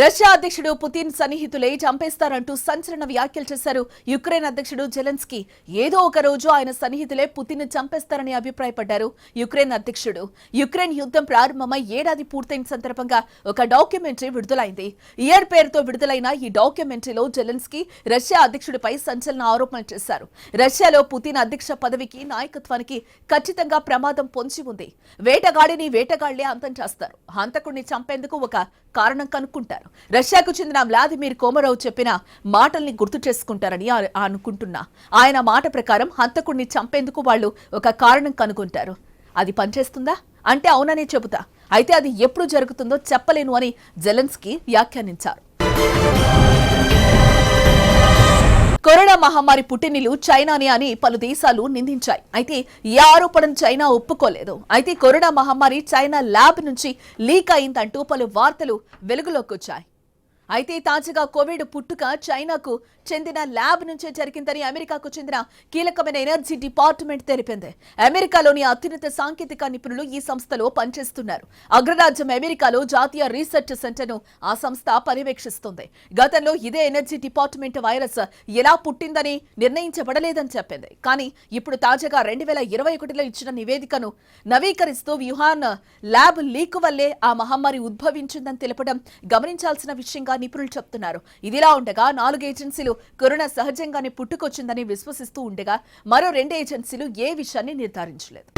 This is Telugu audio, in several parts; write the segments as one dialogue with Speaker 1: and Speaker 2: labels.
Speaker 1: రష్యా అధ్యక్షుడు పుతిన్ సన్నిహితులే చంపేస్తారంటూ సంచలన వ్యాఖ్యలు చేశారు యుక్రెయిన్ అధ్యక్షుడు జెలెన్స్కీ. ఏదో ఒక రోజు ఆయన సన్నిహితులే పుతిన్ చంపేస్తారని అభిప్రాయపడ్డారు యుక్రెయిన్ అధ్యక్షుడు. యుక్రెయిన్ యుద్ధం ప్రారంభమై ఏడాది పూర్తయిన సందర్భంగా ఒక డాక్యుమెంటరీ విడుదలైంది. ఇయర్ పేరుతో విడుదలైన ఈ డాక్యుమెంటరీలో జెలెన్స్కీ రష్యా అధ్యక్షుడిపై సంచలన ఆరోపణలు చేశారు. రష్యాలో పుతిన్ అధ్యక్ష పదవికి నాయకత్వానికి ఖచ్చితంగా ప్రమాదం పొంచి ఉంది. వేటగాడిని వేటగాళ్లే అంతం చేస్తారు. హంతకుడిని చంపేందుకు ఒక కారణం కనుక్కుంటారు. రష్యాకు చెందిన వ్లాదిమిర్ కోమరోవ్ చెప్పిన మాటల్ని గుర్తు చేసుకుంటారని అనుకుంటున్నా. ఆయన మాట ప్రకారం హంతకుడిని చంపేందుకు వాళ్ళు ఒక కారణం కనుగొంటారు. అది పనిచేస్తుందా అంటే అవుననే చెబుతా, అయితే అది ఎప్పుడు జరుగుతుందో చెప్పలేను అని జెలెన్స్కీ వ్యాఖ్యానించారు. కరోనా మహమ్మారి పుట్టినిల్లు చైనానే అని పలు దేశాలు నిందించాయి. అయితే ఈ ఆరోపణను చైనా ఒప్పుకోలేదు. అయితే కరోనా మహమ్మారి చైనా ల్యాబ్ నుంచి లీక్ అయిందంటూ పలు వార్తలు వెలుగులోకి వచ్చాయి. అయితే తాజాగా కోవిడ్ పుట్టుక చైనాకు చెందిన ల్యాబ్ నుంచే జరిగిందని అమెరికాకు చెందిన కీలకమైన ఎనర్జీ డిపార్ట్మెంట్ తెలిపింది. అమెరికాలోని అత్యున్నత సాంకేతిక నిపుణులు ఈ సంస్థలో పనిచేస్తున్నారు. అగ్రరాజ్యం అమెరికాలో జాతీయ రీసెర్చ్ సెంటర్ను ఆ సంస్థ పర్యవేక్షిస్తుంది. గతంలో ఇదే ఎనర్జీ డిపార్ట్మెంట్ వైరస్ ఎలా పుట్టిందని నిర్ణయించబడలేదని చెప్పింది. కానీ ఇప్పుడు తాజాగా 2021లో ఇచ్చిన నివేదికను నవీకరిస్తూ వ్యూహాన్ ల్యాబ్ లీక్ వల్లే ఆ మహమ్మారి ఉద్భవించిందని తెలపడం గమనించాల్సిన విషయంగా నిపుణులు చెప్తున్నారు. ఇదిలా ఉండగా 4 ఏజెన్సీలు కరోనా సహజంగానే పుట్టుకొచ్చిందని విశ్వసిస్తూ ఉండగా మరో 2 ఏజెన్సీలు ఏ విషయాన్ని నిర్ధారించలేదు.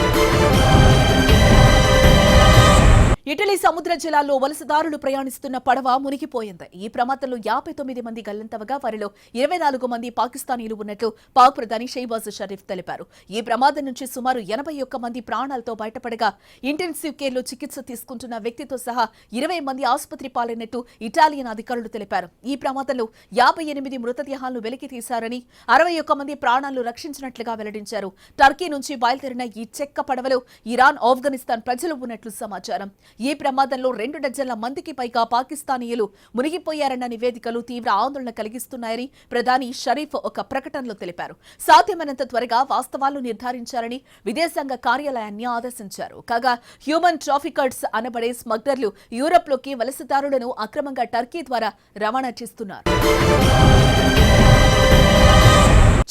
Speaker 1: ఇటలీ సముద్ర జలాల్లో వలసదారులు ప్రయాణిస్తున్న పడవ మునిగిపోయింది. ఈ ప్రమాదంలో 59 మంది గల్లంతవగా వారిలో 24 మంది పాకిస్తానీలు ఉన్నట్లు పాక్ ప్రధాని షెహబాజ్ షరీఫ్ తెలిపారు. ఈ ప్రమాదం నుంచి సుమారు 81 మంది ప్రాణాలతో బయటపడగా ఇంటెన్సివ్ కేర్లో చికిత్స తీసుకుంటున్న వ్యక్తితో సహా 20 మంది ఆసుపత్రి పాలైనట్టు ఇటాలియన్ అధికారులు తెలిపారు. ఈ ప్రమాదంలో 58 మృతదేహాలను వెలికి తీశారని 61 మంది ప్రాణాలను రక్షించినట్లుగా వెల్లడించారు. టర్కీ నుంచి బయలుదేరిన ఈ చెక్క పడవలో ఇరాన్, ఆఫ్ఘనిస్తాన్ ప్రజలు ఉన్నట్లు సమాచారం. ఈ ప్రమాదంలో 2 డజన్ల మందికి పైగా పాకిస్తానీయులు మునిగిపోయారన్న నివేదికలు తీవ్ర ఆందోళన కలిగిస్తున్నాయని ప్రధాని షరీఫ్ ఒక ప్రకటనలో తెలిపారు. సాధ్యమైనంత త్వరగా వాస్తవాలను నిర్ధారించాలని విదేశాంగ కార్యాలయాన్ని ఆదేశించారు. కాగా హ్యూమన్ ట్రాఫికర్స్ అనబడే స్మగ్లర్లు యూరప్లోకి వలసదారులను అక్రమంగా టర్కీ ద్వారా రవాణా చేస్తున్నారు.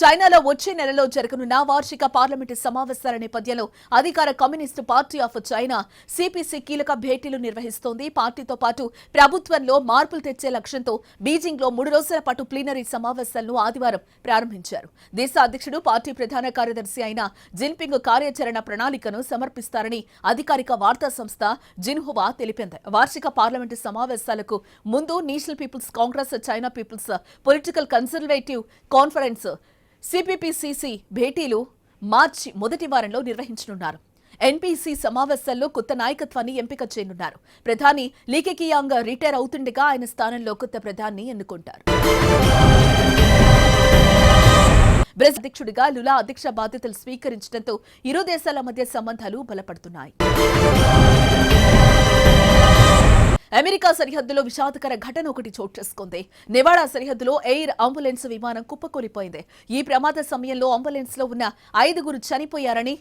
Speaker 1: చైనాలో వచ్చే నెలలో జరగనున్న వార్షిక పార్లమెంటు సమావేశాల నేపథ్యంలో అధికార communist party of China CPC కీలక భేటీలు నిర్వహిస్తోంది. పార్టీతో పాటు ప్రభుత్వంలో మార్పులు తెచ్చే లక్ష్యంతో బీజింగ్ లో 3 రోజుల పాటు ప్లీనరీ సమావేశాలను ఆదివారం ప్రారంభించారు. దేశ అధ్యక్షుడు, పార్టీ ప్రధాన కార్యదర్శి అయిన జిన్పింగ్ కార్యాచరణ ప్రణాళికను సమర్పిస్తారని అధికారిక వార్తా సంస్థ జిన్హువా తెలిపింది. వార్షిక పార్లమెంటు సమావేశాలకు ముందు National People's Congress, China People's Political Conservative Conference CPPCC భేటీలు మార్చి మొదటి వారంలో నిర్వహించనున్నారు. ఎన్పీసీ సమావేశాల్లో కొత్త నాయకత్వాన్ని ఎంపిక చేయనున్నారు. ప్రధాని లీ కెకియాంగ్ రిటైర్ అవుతుండగా ఆయన స్థానంలో కొత్త ప్రధాని ఎన్నుకుంటారు. బ్రెజిల్ అధ్యక్షుడిగా లులా అధ్యక్ష బాధ్యతలు స్వీకరించడంతో ఇరు దేశాల మధ్య సంబంధాలు బలపడుతున్నాయి. అమెరికా సరిహద్దులో విషాదకర ఘటన ఒకటి చోటు చేసుకుంది. నెవాడా సరిహద్దులో ఎయిర్ అంబులెన్స్ విమానం కుప్పకూలిపోయింది. ఈ ప్రమాద సమయంలో అంబులెన్స్ లో ఉన్న 5గురు చనిపోయారని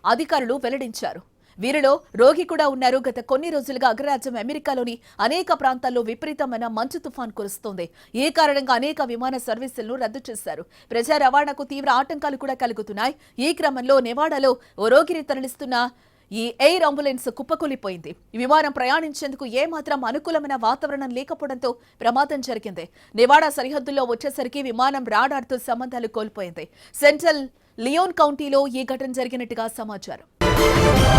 Speaker 1: అధికారులు వెల్లడించారు. వీరిలో రోగి కూడా ఉన్నారు. గత కొన్ని రోజులుగా అగ్రరాజ్యం అమెరికాలోని అనేక ప్రాంతాల్లో విపరీతమైన మంచు తుఫాన్ కురుస్తోంది. ఈ కారణంగా అనేక విమాన సర్వీసులను రద్దు చేశారు. ప్రజా రవాణాకు తీవ్ర ఆటంకాలు కూడా కలుగుతున్నాయి. ఈ క్రమంలో నెవాడాలో ఓ రోగిని తరలిస్తున్న ఈ ఎయిర్ అంబులెన్స్ కుప్పకూలిపోయింది. విమానం ప్రయాణించేందుకు ఏమాత్రం అనుకూలమైన వాతావరణం లేకపోవడంతో ప్రమాదం జరిగింది. నెవాడా సరిహద్దుల్లో వచ్చేసరికి విమానం రాడార్తో సంబంధాలు కోల్పోయింది. సెంట్రల్ లియోన్ కౌంటీలో ఈ ఘటన జరిగినట్టుగా సమాచారం.